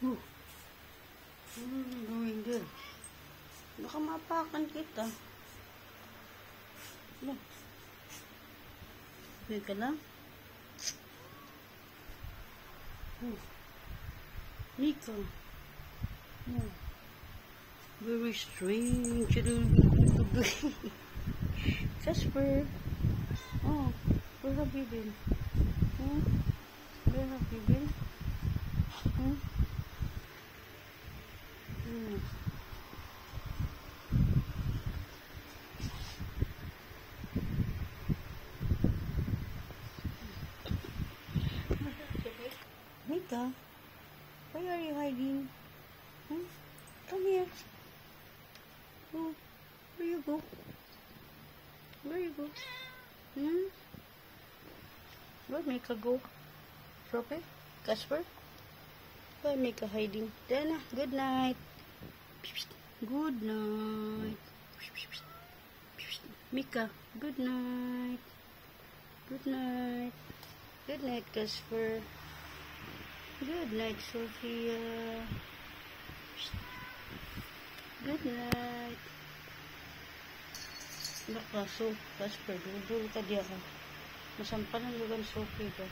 Oh, what are you doing there? Baka mapakan kita. Ano? Okay ka lang? Oh. Nika. Oh. Very strange. Casper. Oh, where have you been? Hmm? Where have you been? Hmm? Hmm. Nika, why are you hiding? Hmm? Come here. Oh, where you go? Where you go? Hmm? Where Mika go? Trope? Casper? Why Mika hiding? Dana, good night. Good night. Mika, good night. Good night. Good night, Casper. Good night, Sophia. Good night. Nakaso, Casper, dudul ka diya ka. Masampalan yung Sophie ka.